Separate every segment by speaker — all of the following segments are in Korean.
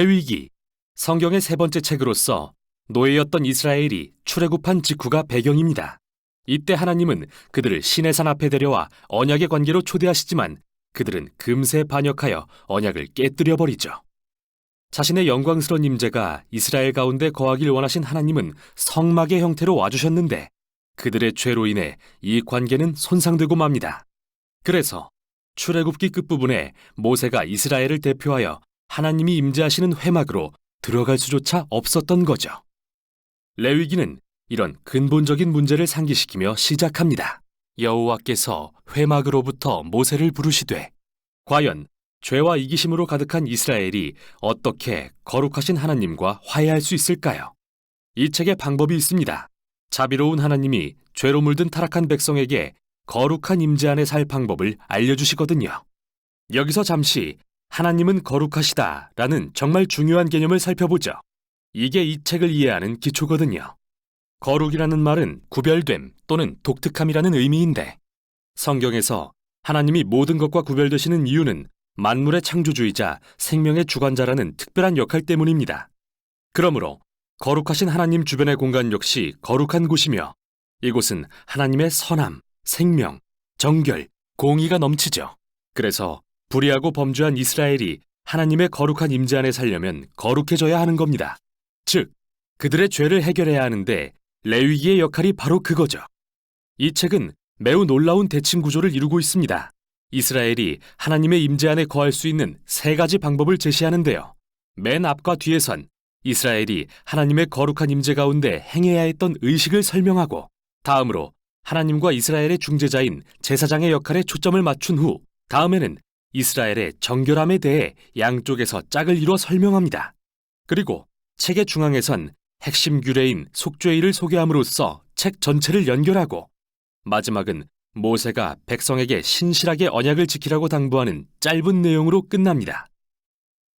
Speaker 1: 레위기, 성경의 세 번째 책으로서 노예였던 이스라엘이 출애굽한 직후가 배경입니다. 이때 하나님은 그들을 시내산 앞에 데려와 언약의 관계로 초대하시지만 그들은 금세 반역하여 언약을 깨뜨려 버리죠. 자신의 영광스러운 임재가 이스라엘 가운데 거하길 원하신 하나님은 성막의 형태로 와주셨는데 그들의 죄로 인해 이 관계는 손상되고 맙니다. 그래서 출애굽기 끝부분에 모세가 이스라엘을 대표하여 하나님이 임재하시는 회막으로 들어갈 수조차 없었던 거죠. 레위기는 이런 근본적인 문제를 상기시키며 시작합니다. 여호와께서 회막으로부터 모세를 부르시되, 과연 죄와 이기심으로 가득한 이스라엘이 어떻게 거룩하신 하나님과 화해할 수 있을까요? 이 책에 방법이 있습니다. 자비로운 하나님이 죄로 물든 타락한 백성에게 거룩한 임재 안에 살 방법을 알려주시거든요. 여기서 잠시 하나님은 거룩하시다라는 정말 중요한 개념을 살펴보죠. 이게 이 책을 이해하는 기초거든요. 거룩이라는 말은 구별됨 또는 독특함이라는 의미인데, 성경에서 하나님이 모든 것과 구별되시는 이유는 만물의 창조주이자 생명의 주관자라는 특별한 역할 때문입니다. 그러므로 거룩하신 하나님 주변의 공간 역시 거룩한 곳이며, 이곳은 하나님의 선함, 생명, 정결, 공의가 넘치죠. 그래서 불의하고 범죄한 이스라엘이 하나님의 거룩한 임재 안에 살려면 거룩해져야 하는 겁니다. 즉, 그들의 죄를 해결해야 하는데 레위기의 역할이 바로 그거죠. 이 책은 매우 놀라운 대칭 구조를 이루고 있습니다. 이스라엘이 하나님의 임재 안에 거할 수 있는 세 가지 방법을 제시하는데요. 맨 앞과 뒤에선 이스라엘이 하나님의 거룩한 임재 가운데 행해야 했던 의식을 설명하고, 다음으로 하나님과 이스라엘의 중재자인 제사장의 역할에 초점을 맞춘 후 다음에는 이스라엘의 정결함에 대해 양쪽에서 짝을 이뤄 설명합니다. 그리고 책의 중앙에선 핵심 규례인 속죄일을 소개함으로써 책 전체를 연결하고, 마지막은 모세가 백성에게 신실하게 언약을 지키라고 당부하는 짧은 내용으로 끝납니다.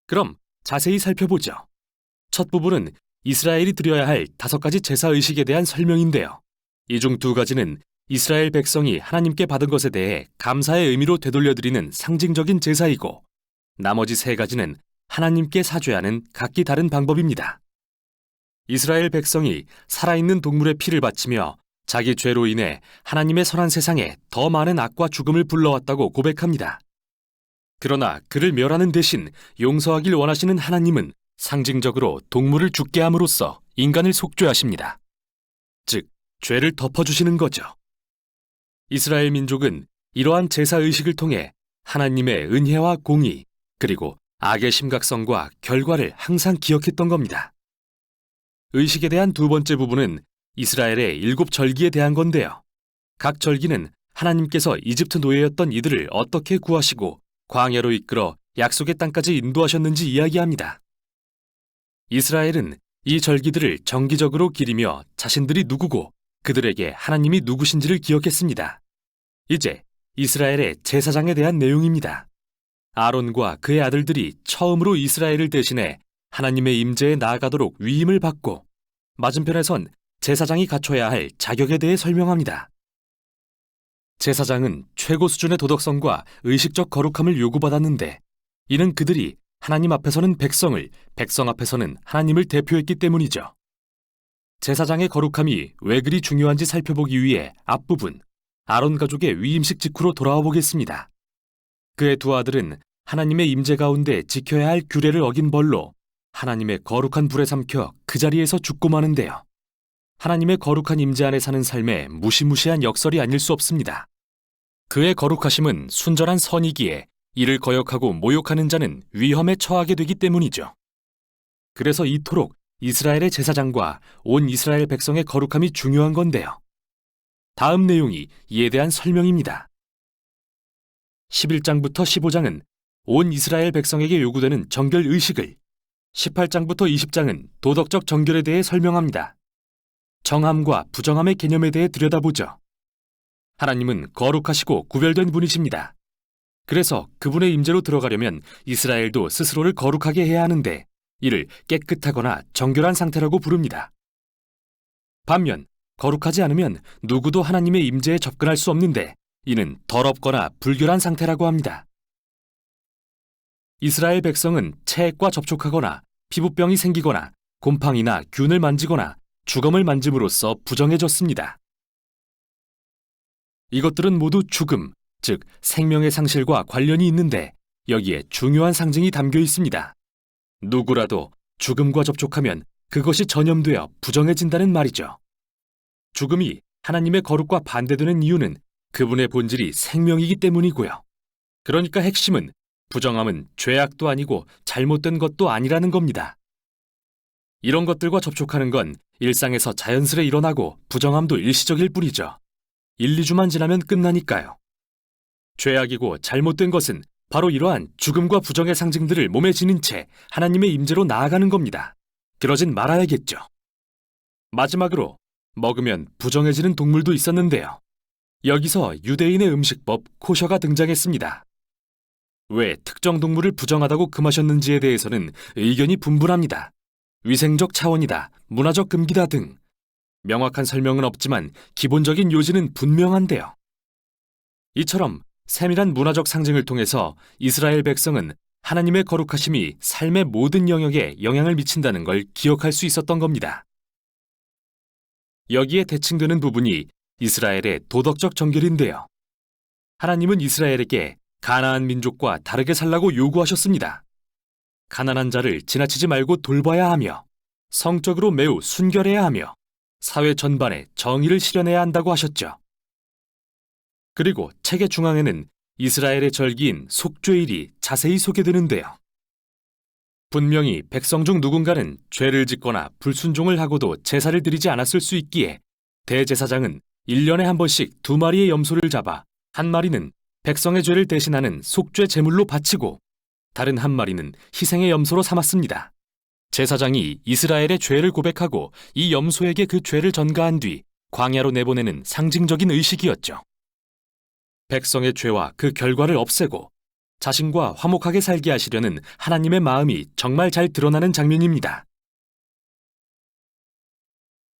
Speaker 1: 그럼 자세히 살펴보죠. 첫 부분은 이스라엘이 드려야 할 5가지 제사 의식에 대한 설명인데요. 이 중 2가지는 이스라엘 백성이 하나님께 받은 것에 대해 감사의 의미로 되돌려드리는 상징적인 제사이고, 나머지 3가지는 하나님께 사죄하는 각기 다른 방법입니다. 이스라엘 백성이 살아있는 동물의 피를 바치며 자기 죄로 인해 하나님의 선한 세상에 더 많은 악과 죽음을 불러왔다고 고백합니다. 그러나 그를 멸하는 대신 용서하길 원하시는 하나님은 상징적으로 동물을 죽게 함으로써 인간을 속죄하십니다. 즉, 죄를 덮어주시는 거죠. 이스라엘 민족은 이러한 제사 의식을 통해 하나님의 은혜와 공의, 그리고 악의 심각성과 결과를 항상 기억했던 겁니다. 의식에 대한 2번째 부분은 이스라엘의 7절기에 대한 건데요. 각 절기는 하나님께서 이집트 노예였던 이들을 어떻게 구하시고 광야로 이끌어 약속의 땅까지 인도하셨는지 이야기합니다. 이스라엘은 이 절기들을 정기적으로 기리며 자신들이 누구고 그들에게 하나님이 누구신지를 기억했습니다. 이제 이스라엘의 제사장에 대한 내용입니다. 아론과 그의 아들들이 처음으로 이스라엘을 대신해 하나님의 임재에 나아가도록 위임을 받고, 맞은편에선 제사장이 갖춰야 할 자격에 대해 설명합니다. 제사장은 최고 수준의 도덕성과 의식적 거룩함을 요구받았는데, 이는 그들이 하나님 앞에서는 백성을, 백성 앞에서는 하나님을 대표했기 때문이죠. 제사장의 거룩함이 왜 그리 중요한지 살펴보기 위해 앞부분, 아론 가족의 위임식 직후로 돌아와 보겠습니다. 그의 2 아들은 하나님의 임재 가운데 지켜야 할 규례를 어긴 벌로 하나님의 거룩한 불에 삼켜 그 자리에서 죽고 마는데요. 하나님의 거룩한 임재 안에 사는 삶에 무시무시한 역설이 아닐 수 없습니다. 그의 거룩하심은 순전한 선이기에 이를 거역하고 모욕하는 자는 위험에 처하게 되기 때문이죠. 그래서 이토록 이스라엘의 제사장과 온 이스라엘 백성의 거룩함이 중요한 건데요. 다음 내용이 이에 대한 설명입니다. 11장부터 15장은 온 이스라엘 백성에게 요구되는 정결 의식을, 18장부터 20장은 도덕적 정결에 대해 설명합니다. 정함과 부정함의 개념에 대해 들여다보죠. 하나님은 거룩하시고 구별된 분이십니다. 그래서 그분의 임재로 들어가려면 이스라엘도 스스로를 거룩하게 해야 하는데, 이를 깨끗하거나 정결한 상태라고 부릅니다. 반면 거룩하지 않으면 누구도 하나님의 임재에 접근할 수 없는데, 이는 더럽거나 불결한 상태라고 합니다. 이스라엘 백성은 체액과 접촉하거나 피부병이 생기거나 곰팡이나 균을 만지거나 주검을 만짐으로써 부정해졌습니다. 이것들은 모두 죽음, 즉 생명의 상실과 관련이 있는데 여기에 중요한 상징이 담겨 있습니다. 누구라도 죽음과 접촉하면 그것이 전염되어 부정해진다는 말이죠. 죽음이 하나님의 거룩과 반대되는 이유는 그분의 본질이 생명이기 때문이고요. 그러니까 핵심은 부정함은 죄악도 아니고 잘못된 것도 아니라는 겁니다. 이런 것들과 접촉하는 건 일상에서 자연스레 일어나고 부정함도 일시적일 뿐이죠. 1, 2주만 지나면 끝나니까요. 죄악이고 잘못된 것은 바로 이러한 죽음과 부정의 상징들을 몸에 지닌 채 하나님의 임재로 나아가는 겁니다. 그러진 말아야겠죠. 마지막으로 먹으면 부정해지는 동물도 있었는데요. 여기서 유대인의 음식법 코셔가 등장했습니다. 왜 특정 동물을 부정하다고 금하셨는지에 대해서는 의견이 분분합니다. 위생적 차원이다, 문화적 금기다 등 명확한 설명은 없지만 기본적인 요지는 분명한데요. 이처럼 세밀한 문화적 상징을 통해서 이스라엘 백성은 하나님의 거룩하심이 삶의 모든 영역에 영향을 미친다는 걸 기억할 수 있었던 겁니다. 여기에 대칭되는 부분이 이스라엘의 도덕적 정결인데요. 하나님은 이스라엘에게 가나안 민족과 다르게 살라고 요구하셨습니다. 가난한 자를 지나치지 말고 돌봐야 하며 성적으로 매우 순결해야 하며 사회 전반에 정의를 실현해야 한다고 하셨죠. 그리고 책의 중앙에는 이스라엘의 절기인 속죄일이 자세히 소개되는데요. 분명히 백성 중 누군가는 죄를 짓거나 불순종을 하고도 제사를 드리지 않았을 수 있기에 대제사장은 1년에 한 번씩 2마리의 염소를 잡아 한 마리는 백성의 죄를 대신하는 속죄 제물로 바치고 다른 한 마리는 희생의 염소로 삼았습니다. 제사장이 이스라엘의 죄를 고백하고 이 염소에게 그 죄를 전가한 뒤 광야로 내보내는 상징적인 의식이었죠. 백성의 죄와 그 결과를 없애고 자신과 화목하게 살게 하시려는 하나님의 마음이 정말 잘 드러나는 장면입니다.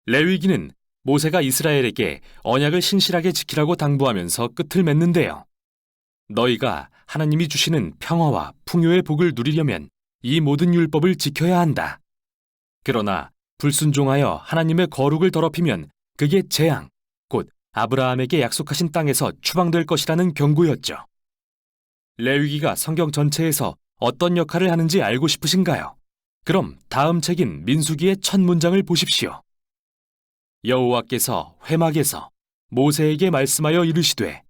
Speaker 1: 레위기는 모세가 이스라엘에게 언약을 신실하게 지키라고 당부하면서 끝을 맺는데요. 너희가 하나님이 주시는 평화와 풍요의 복을 누리려면 이 모든 율법을 지켜야 한다. 그러나 불순종하여 하나님의 거룩을 더럽히면 그게 재앙, 곧 아브라함에게 약속하신 땅에서 추방될 것이라는 경고였죠. 레위기가 성경 전체에서 어떤 역할을 하는지 알고 싶으신가요? 그럼 다음 책인 민수기의 첫 문장을 보십시오. 여호와께서 회막에서 모세에게 말씀하여 이르시되.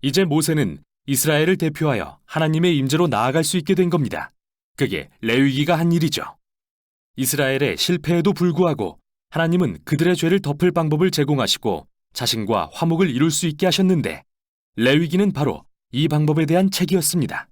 Speaker 1: 이제 모세는 이스라엘을 대표하여 하나님의 임재로 나아갈 수 있게 된 겁니다. 그게 레위기가 한 일이죠. 이스라엘의 실패에도 불구하고 하나님은 그들의 죄를 덮을 방법을 제공하시고 자신과 화목을 이룰 수 있게 하셨는데 레위기는 바로 이 방법에 대한 책이었습니다.